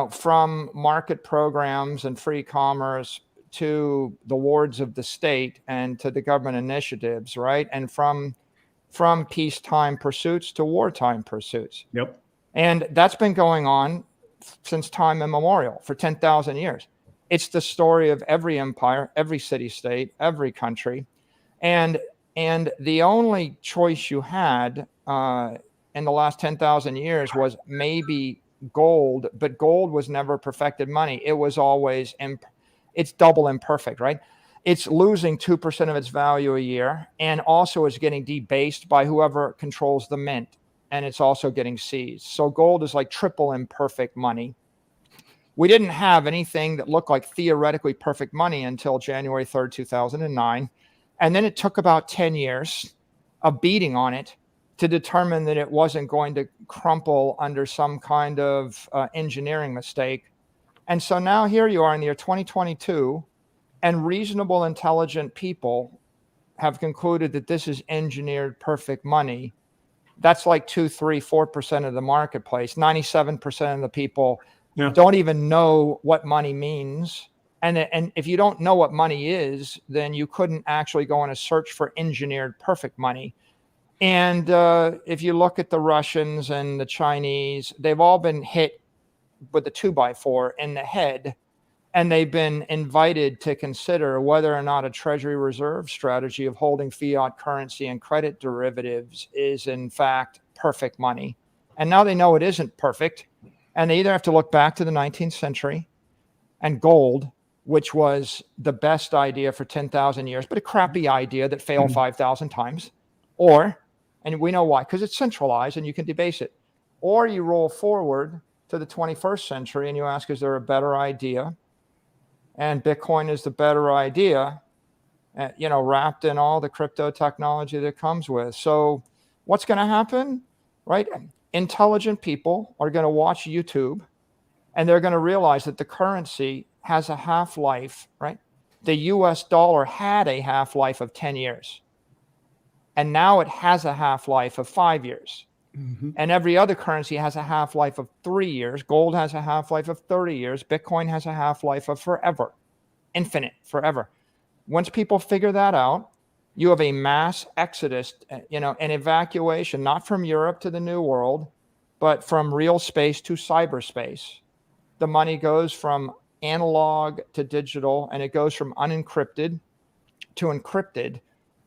from market programs and free commerce to the wards of the state and to the government initiatives, right? And from peacetime pursuits to wartime pursuits. Yep. And that's been going on since time immemorial for 10,000 years. It's the story of every empire, every city-state, every country. And the only choice you had in the last 10,000 years was maybe gold, but gold was never perfected money. It was always, it's double imperfect, right? It's losing 2% of its value a year and also is getting debased by whoever controls the mint. And it's also getting seized. So gold is like triple imperfect money. We didn't have anything that looked like theoretically perfect money until January 3rd, 2009. And then it took about 10 years of beating on it to determine that it wasn't going to crumple under some kind of engineering mistake. And so now here you are in the year 2022, and reasonable, intelligent people have concluded that this is engineered perfect money, that's like 2, 3, 4% of the marketplace. 97% of the people don't even know what money means. And if you don't know what money is, then you couldn't actually go on a search for engineered perfect money. And if you look at the Russians and the Chinese, they've all been hit with a 2x4 in the head. And they've been invited to consider whether or not a Treasury reserve strategy of holding fiat currency and credit derivatives is in fact perfect money. And now they know it isn't perfect. And they either have to look back to the 19th century and gold, which was the best idea for 10,000 years, but a crappy idea that failed 5,000 times. Or, and we know why, because it's centralized and you can debase it. Or you roll forward to the 21st century and you ask, is there a better idea? And Bitcoin is the better idea, wrapped in all the crypto technology that comes with. So what's going to happen, right? Intelligent people are going to watch YouTube and they're going to realize that the currency has a half-life, right? The US dollar had a half-life of 10 years. And now it has a half-life of 5 years. Mm-hmm. And every other currency has a half-life of 3 years. Gold has a half-life of 30 years. Bitcoin has a half-life of forever, infinite, forever. Once people figure that out, you have a mass exodus, an evacuation, not from Europe to the New World, but from real space to cyberspace. The money goes from analog to digital, and it goes from unencrypted to encrypted.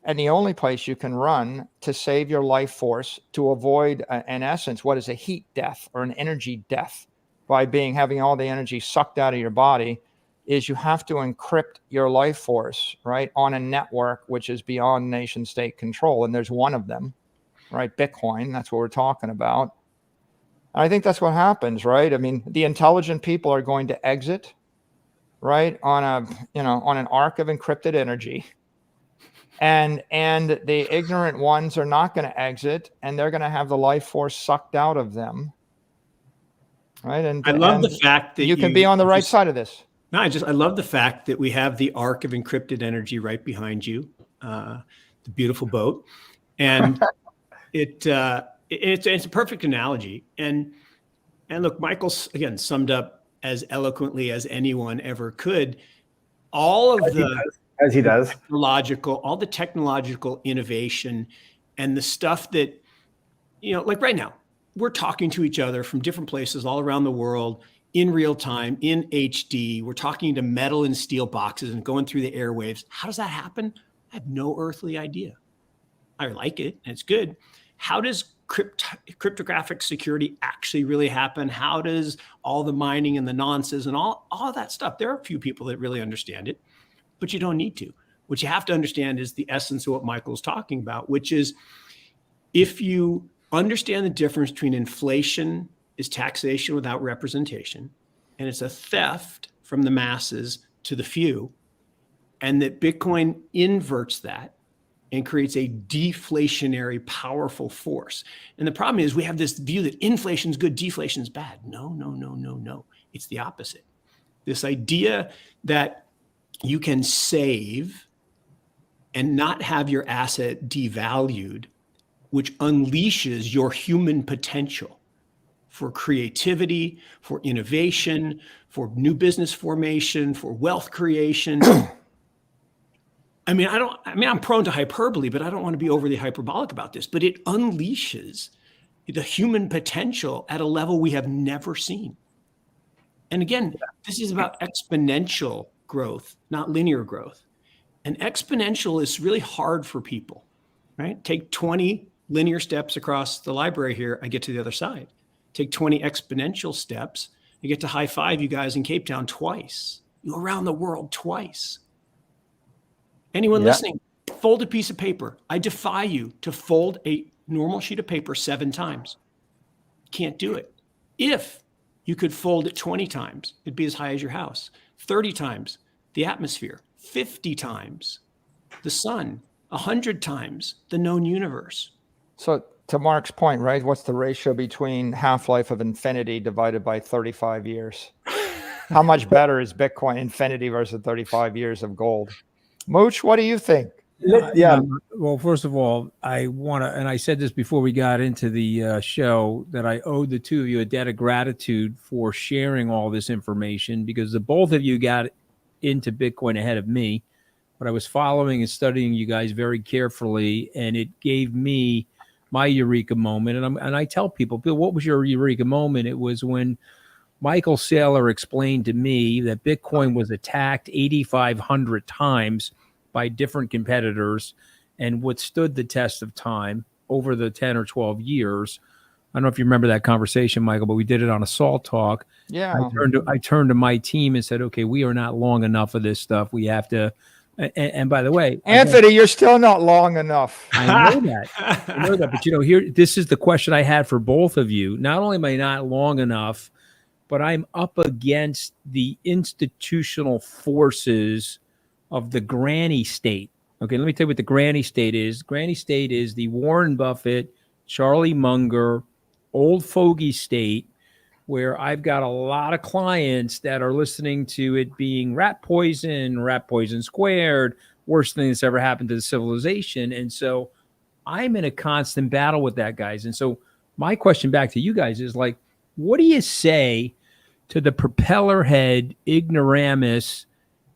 And the only place you can run to save your life force, to avoid, in essence, what is a heat death or an energy death by having all the energy sucked out of your body, is you have to encrypt your life force, right, on a network which is beyond nation state control. And there's one of them, right? Bitcoin, that's what we're talking about. And I think that's what happens, right? I mean, the intelligent people are going to exit, right, on an arc of encrypted energy. And the ignorant ones are not going to exit, and they're going to have the life force sucked out of them, right? And I love the fact that you can be on the right side of this. No, I love the fact that we have the arc of encrypted energy right behind you, the beautiful boat, and it's a perfect analogy. And look, Michael's again summed up as eloquently as anyone ever could all of as he does. All the technological innovation and the stuff that, like right now, we're talking to each other from different places all around the world in real time, in HD. We're talking to metal and steel boxes and going through the airwaves. How does that happen? I have no earthly idea. I like it, and it's good. How does cryptographic security actually really happen? How does all the mining and the nonces and all of that stuff? There are a few people that really understand it, but you don't need to. What you have to understand is the essence of what Michael's talking about, which is if you understand the difference between inflation is taxation without representation, and it's a theft from the masses to the few, and that Bitcoin inverts that and creates a deflationary, powerful force. And the problem is we have this view that inflation is good, deflation is bad. No. It's the opposite. This idea that you can save and not have your asset devalued, which unleashes your human potential for creativity, for innovation, for new business formation, for wealth creation. I'm prone to hyperbole, but I don't want to be overly hyperbolic about this, but it unleashes the human potential at a level we have never seen. And again, this is about exponential growth, not linear growth. And exponential is really hard for people, right? Take 20 linear steps across the library here, I get to the other side. Take 20 exponential steps, I get to high five you guys in Cape Town twice. You go around the world twice. Anyone listening, fold a piece of paper. I defy you to fold a normal sheet of paper 7 times. Can't do it. If you could fold it 20 times, it'd be as high as your house. 30 times, the atmosphere. 50 times, the sun. 100 times, the known universe. So to Mark's point, right, what's the ratio between half-life of infinity divided by 35 years? How much better is Bitcoin infinity versus 35 years of gold? Mooch, what do you think? Well, first of all, I want to, and I said this before we got into the show, that I owed the two of you a debt of gratitude for sharing all this information, because the both of you got into Bitcoin ahead of me, but I was following and studying you guys very carefully, and it gave me my Eureka moment. And I tell people, Bill, what was your Eureka moment? It was when Michael Saylor explained to me that Bitcoin was attacked 8,500 times by different competitors and withstood the test of time over the 10 or 12 years. I don't know if you remember that conversation, Michael, but we did it on Assault Talk. Yeah. I turned to my team and said, okay, we are not long enough of this stuff. We have to. And by the way, Anthony, you're still not long enough. I know that. But here, this is the question I had for both of you. Not only am I not long enough, but I'm up against the institutional forces of the granny state. Okay, let me tell you what the granny state is. Granny state is the Warren Buffett, Charlie Munger, old fogey state, where I've got a lot of clients that are listening to it being rat poison squared, worst thing that's ever happened to the civilization. And so I'm in a constant battle with that, guys. And so my question back to you guys is like, what do you say to the propeller head ignoramus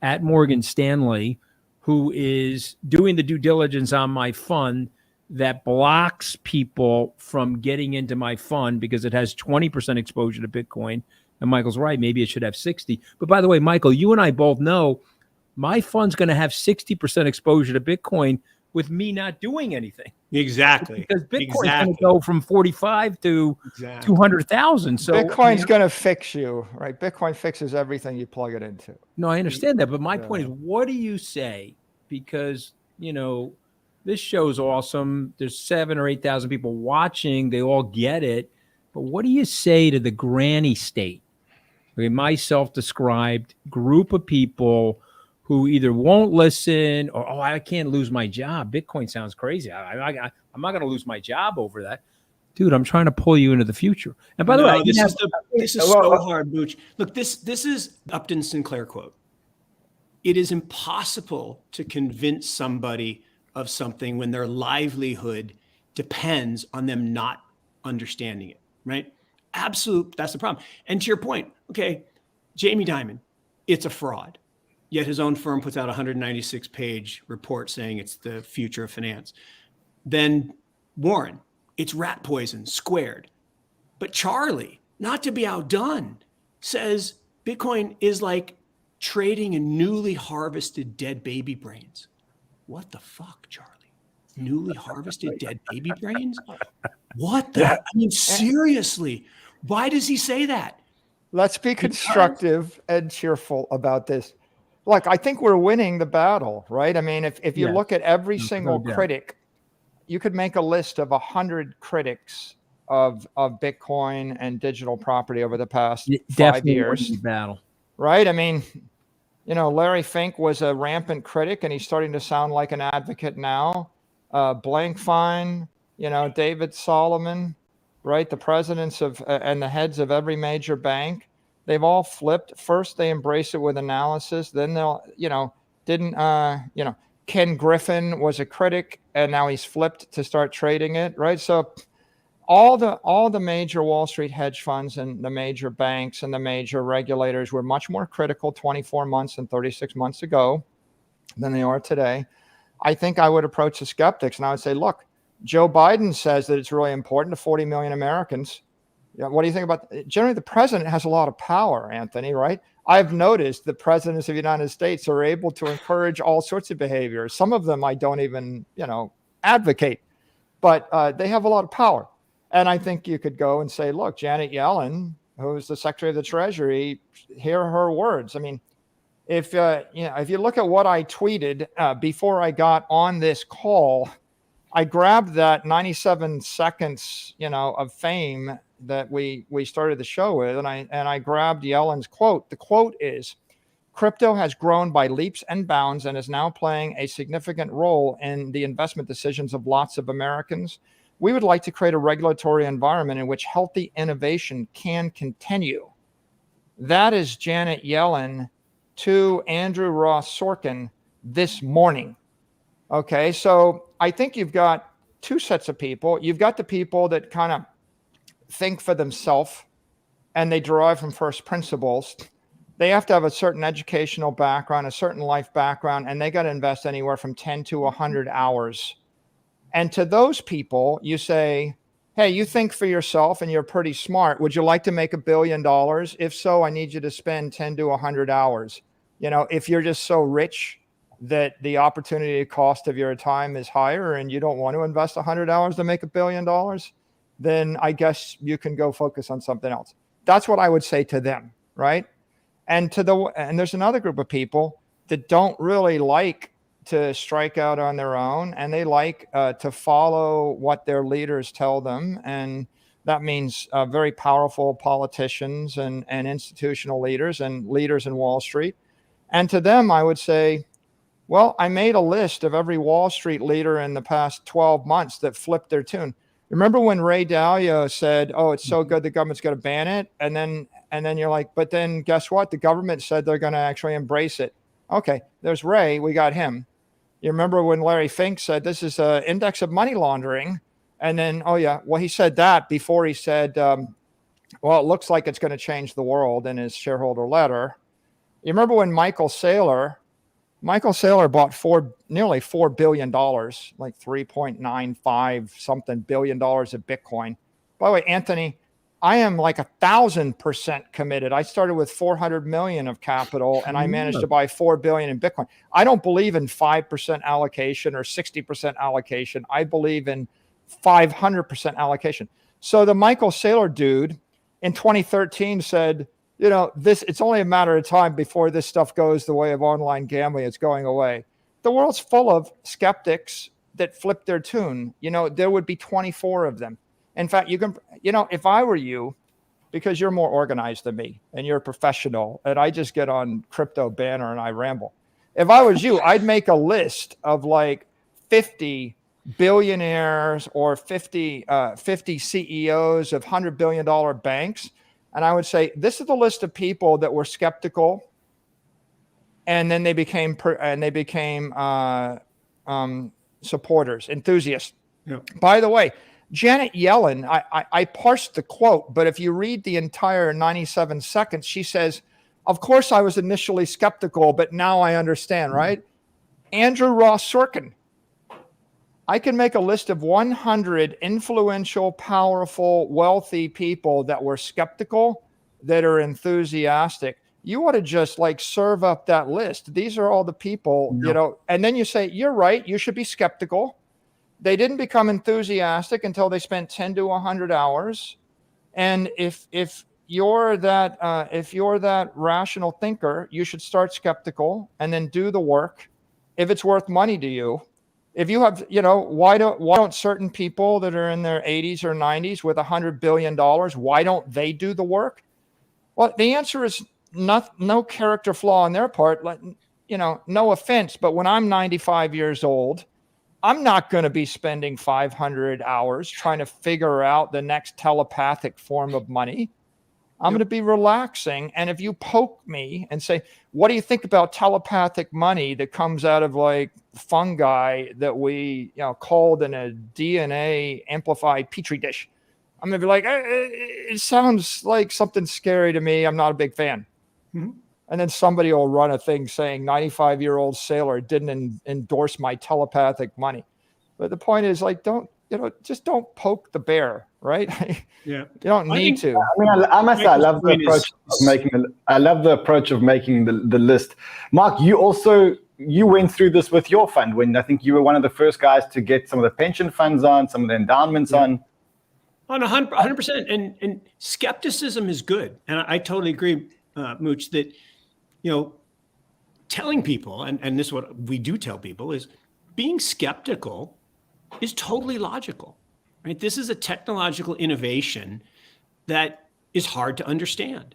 at Morgan Stanley, who is doing the due diligence on my fund that blocks people from getting into my fund because it has 20% exposure to Bitcoin? And Michael's right, maybe it should have 60. But by the way, Michael, you and I both know my fund's going to have 60% exposure to Bitcoin with me not doing anything. Exactly. Because Bitcoin's going to go from 45 to 200,000. So Bitcoin's going to fix you, right? Bitcoin fixes everything you plug it into. No, I understand that. But my point is, what do you say? Because, this show's awesome. There's 7,000 or 8,000 people watching. They all get it. But what do you say to the granny state? Okay, my self-described group of people who either won't listen or, I can't lose my job. Bitcoin sounds crazy. I'm not going to lose my job over that. Dude, I'm trying to pull you into the future. And by the way, this is so hard, Booch. Look, this is Upton Sinclair quote. It is impossible to convince somebody of something when their livelihood depends on them not understanding it, right? That's the problem. And to your point, okay, Jamie Dimon, it's a fraud. Yet his own firm puts out a 196-page report saying it's the future of finance. Then Warren, it's rat poison squared. But Charlie, not to be outdone, says Bitcoin is like trading in newly harvested dead baby brains. What the fuck, Charlie? Newly harvested dead baby brains? What the? I mean, seriously, why does he say that? Let's be constructive and cheerful about this. Look, I think we're winning the battle, right? I mean, if you look at every single critic, you could make a list of 100 critics of Bitcoin and digital property over the past 5 years. Battle. Right? I mean, Larry Fink was a rampant critic, and he's starting to sound like an advocate now. Blankfein, David Solomon, right? The presidents of and the heads of every major bank. They've all flipped. First, they embrace it with analysis. Then they'll, Ken Griffin was a critic, and now he's flipped to start trading it, right? So all the major Wall Street hedge funds and the major banks and the major regulators were much more critical 24 months and 36 months ago than they are today. I think I would approach the skeptics and I would say, look, Joe Biden says that it's really important to 40 million Americans. What do you think about? Generally, the president has a lot of power, Anthony, right? I've noticed the presidents of the United States are able to encourage all sorts of behaviors. Some of them I don't even, advocate, but they have a lot of power. And I think you could go and say, look, Janet Yellen, who's the Secretary of the Treasury, hear her words. I mean, if you look at what I tweeted before I got on this call, I grabbed that 97 seconds, of fame that we started the show with, and I grabbed Yellen's quote. The quote is, "Crypto has grown by leaps and bounds and is now playing a significant role in the investment decisions of lots of Americans. We would like to create a regulatory environment in which healthy innovation can continue." That is Janet Yellen to Andrew Ross Sorkin this morning. Okay, so I think you've got two sets of people. You've got the people that kind of think for themselves and they derive from first principles. They have to have a certain educational background, a certain life background, and they got to invest anywhere from 10 to 100 hours. And to those people, you say, hey, you think for yourself and you're pretty smart. Would you like to make $1 billion? If so, I need you to spend 10 to 100 hours. You know, if you're just so rich that the opportunity cost of your time is higher and you don't want to invest 100 hours to make $1 billion, then I guess you can go focus on something else. That's what I would say to them, right? And there's another group of people that don't really like to strike out on their own, and they like to follow what their leaders tell them. And that means very powerful politicians and institutional leaders and leaders in Wall Street. And to them, I would say, well, I made a list of every Wall Street leader in the past 12 months that flipped their tune. Remember when Ray Dalio said, oh, it's so good the government's going to ban it? And then you're like, but then guess what? The government said they're going to actually embrace it. Okay, there's Ray. We got him. You remember when Larry Fink said this is an index of money laundering? And then, oh, yeah, well, he said that before he said, well, it looks like it's going to change the world in his shareholder letter. You remember when Michael Saylor bought nearly $4 billion, like 3.95 something billion dollars of Bitcoin. By the way, Anthony, I am like 1,000% committed. I started with 400 million of capital and I managed to buy 4 billion in Bitcoin. I don't believe in 5% allocation or 60% allocation. I believe in 500% allocation. So the Michael Saylor dude in 2013 said, you know, it's only a matter of time before this stuff goes the way of online gambling. It's going away. The world's full of skeptics that flip their tune. You know, there would be 24 of them. In fact, if I were you, because you're more organized than me and you're a professional and I just get on Crypto Banter and I ramble. If I was you, I'd make a list of like 50 billionaires or 50 CEOs of $100 billion banks. And I would say, this is the list of people that were skeptical, and then they became supporters, enthusiasts. Yeah. By the way, Janet Yellen, I parsed the quote, but if you read the entire 97 seconds, she says, of course I was initially skeptical, but now I understand, right? Andrew Ross Sorkin. I can make a list of 100 influential, powerful, wealthy people that were skeptical, that are enthusiastic. You ought to just like serve up that list. These are all the people, you know, and then you say, you're right, you should be skeptical. They didn't become enthusiastic until they spent 10 to 100 hours. And if you're that rational thinker, you should start skeptical and then do the work. If it's worth money to you, if you have, you know, why don't certain people that are in their 80s or 90s with $100 billion, why don't they do the work? Well, the answer is no character flaw on their part. Like, you know, no offense, but when I'm 95 years old, I'm not going to be spending 500 hours trying to figure out the next telepathic form of money. I'm going to be relaxing. And if you poke me and say, what do you think about telepathic money that comes out of like fungi that we, you know, called in a DNA amplified petri dish? I'm going to be like, it sounds like something scary to me. I'm not a big fan. Mm-hmm. And then somebody will run a thing saying 95-year-old Saylor didn't endorse my telepathic money. But the point is, like, just don't poke the bear, right? Yeah, you don't need to. I mean, I must say, I love the approach of making the list. Mark, you went through this with your fund when I think you were one of the first guys to get some of the pension funds on, some of the endowments on. On 100%. And skepticism is good. And I totally agree, Mooch, that, you know, telling people, and this is what we do tell people, is being skeptical is totally logical, right? This is a technological innovation that is hard to understand.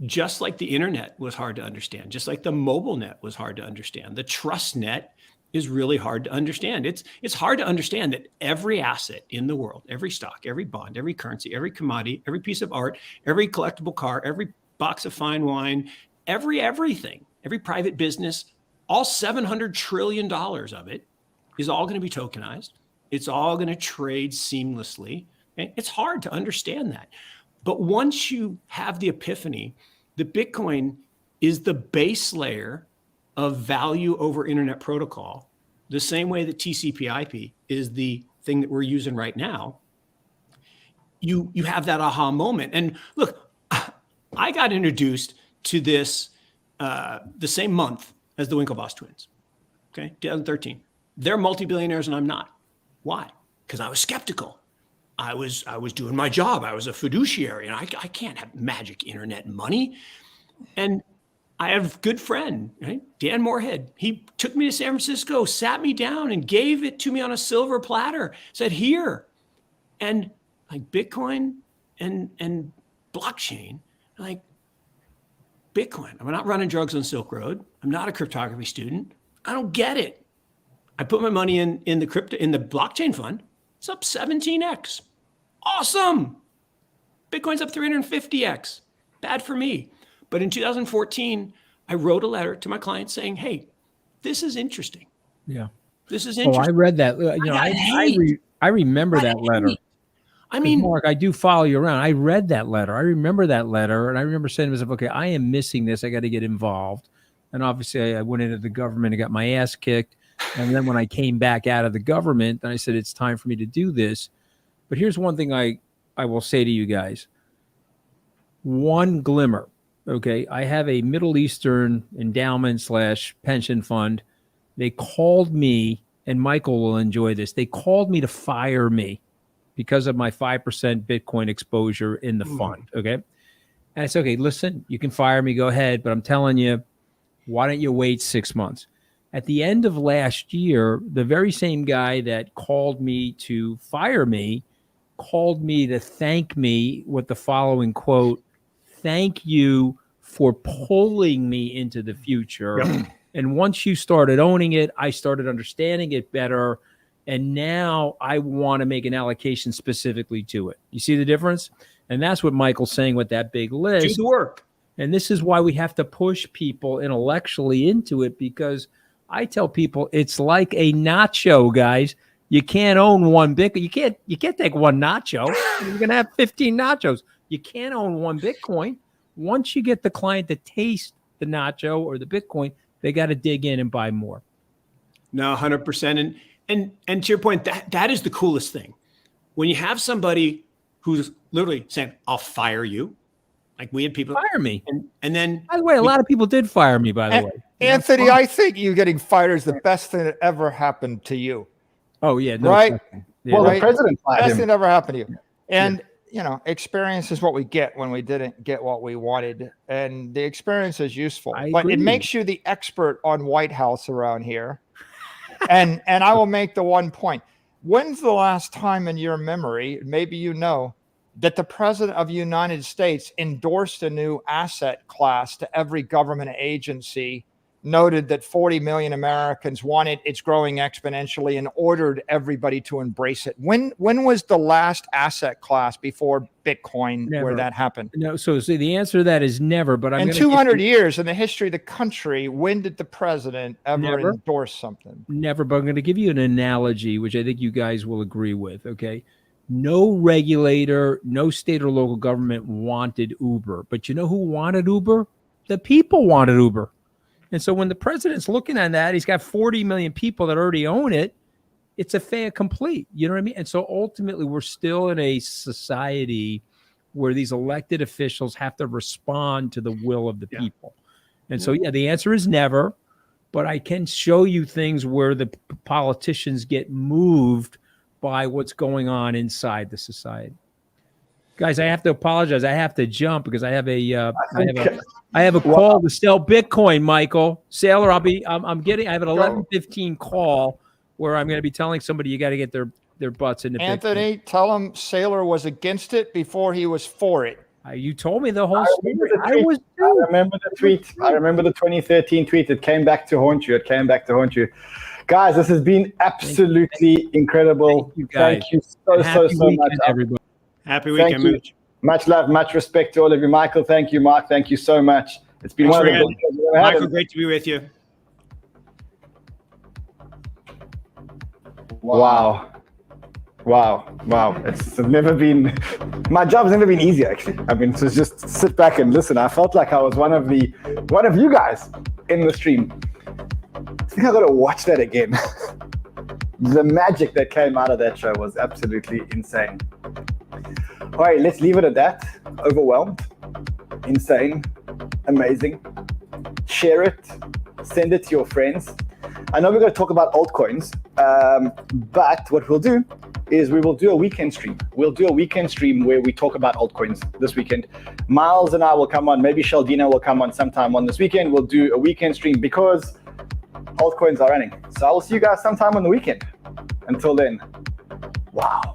Just like the internet was hard to understand, just like the mobile net was hard to understand. The trust net is really hard to understand. It's hard to understand that every asset in the world, every stock, every bond, every currency, every commodity, every piece of art, every collectible car, every box of fine wine, everything, every private business, all $700 trillion of it is all going to be tokenized. It's all going to trade seamlessly. Okay? It's hard to understand that. But once you have the epiphany that Bitcoin is the base layer of value over internet protocol, the same way that TCP/IP is the thing that we're using right now, you have that aha moment. And look, I got introduced to this the same month as the Winklevoss twins, okay, 2013. They're multi-billionaires and I'm not. Why? Because I was skeptical. I was doing my job. I was a fiduciary, and I can't have magic internet money. And I have a good friend, right? Dan Moorhead. He took me to San Francisco, sat me down, and gave it to me on a silver platter. Said, "Here," and like Bitcoin and blockchain, like Bitcoin. I'm not running drugs on Silk Road. I'm not a cryptography student. I don't get it. I put my money in the blockchain fund. It's up 17x. Awesome. Bitcoin's up 350x. Bad for me. But in 2014, I wrote a letter to my client saying, "Hey, this is interesting. Yeah. This is interesting." Oh, I read that. I remember that letter. I mean, Mark, I do follow you around. I read that letter. I remember that letter. And I remember saying to myself, okay, I am missing this. I got to get involved. And obviously I went into the government and got my ass kicked. And then when I came back out of the government, then I said, it's time for me to do this. But here's one thing I will say to you guys. One glimmer, okay? I have a Middle Eastern endowment / pension fund. They called me, and Michael will enjoy this. They called me to fire me because of my 5% Bitcoin exposure in the fund, okay? And I said, okay, listen, you can fire me, go ahead, but I'm telling you, why don't you wait 6 months? At the end of last year, the very same guy that called me to fire me called me to thank me with the following quote, "Thank you for pulling me into the future." Yep. And once you started owning it, I started understanding it better. And now I want to make an allocation specifically to it. You see the difference? And that's what Michael's saying with that big list. Do the work. And this is why we have to push people intellectually into it, because I tell people it's like a nacho, guys. You can't own one Bitcoin. You can't take one nacho. You're going to have 15 nachos. You can't own one Bitcoin. Once you get the client to taste the nacho or the Bitcoin, they got to dig in and buy more. No, 100%. And to your point, that is the coolest thing. When you have somebody who's literally saying, "I'll fire you." Like we had people fire me. And then, by the way, a lot of people did fire me, by the way. Anthony, I think you getting fired is the best thing that ever happened to you. Oh, yeah. No, right? Yeah. Well, the president fired him. Best thing that ever happened to you. And, you know, experience is what we get when we didn't get what we wanted. And the experience is useful. But it makes you the expert on White House around here. And I will make the one point. When's the last time in your memory, maybe you know, that the president of the United States endorsed a new asset class to every government agency, noted that 40 million Americans want it, it's growing exponentially, and ordered everybody to embrace it? When was the last asset class before Bitcoin where that happened? No, so the answer to that is never. But I'm in 200 years in the history of the country, when did the president ever endorse something? Never. But I'm going to give you an analogy, which I think you guys will agree with. Okay. No regulator, no state or local government wanted Uber. But you know who wanted Uber? The people wanted Uber. And so when the president's looking at that, he's got 40 million people that already own it. It's a fait accompli. You know what I mean? And so ultimately, we're still in a society where these elected officials have to respond to the will of the people. And so, the answer is never. But I can show you things where the politicians get moved by what's going on inside the society. Guys, I have to apologize. I have to jump because I have a call to sell Bitcoin, Michael Saylor. I have an 11:15 call where I'm going to be telling somebody you got to get their butts into Anthony, Bitcoin. tell him Saylor was against it before he was for it. You told me the whole story. I remember the tweet. I remember the 2013 tweet. It came back to haunt you. Guys, this has been absolutely incredible. Thank you so much, everybody. Happy weekend, Mooch. Much love, much respect to all of you. Michael, thank you. Mark, thank you so much. It's been one of the best. Michael, great to be with you. Wow. It's never been, my job's never been easier, actually. I mean, to just sit back and listen. I felt like I was one of you guys in the stream. I think I got to watch that again. The magic that came out of that show was absolutely insane. All right, let's leave it at that. Overwhelmed, insane, amazing. Share it, send it to your friends. I know we're going to talk about altcoins, but what we'll do is we will do a weekend stream. We'll do a weekend stream where we talk about altcoins this weekend. Miles and I will come on, maybe Sheldina will come on sometime on this weekend. We'll do a weekend stream because altcoins are running. So I will see you guys sometime on the weekend. Until then, wow.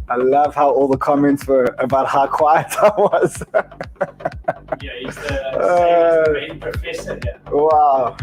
I love how all the comments were about how quiet I was. Yeah, he's the brain professor. Yeah. Wow.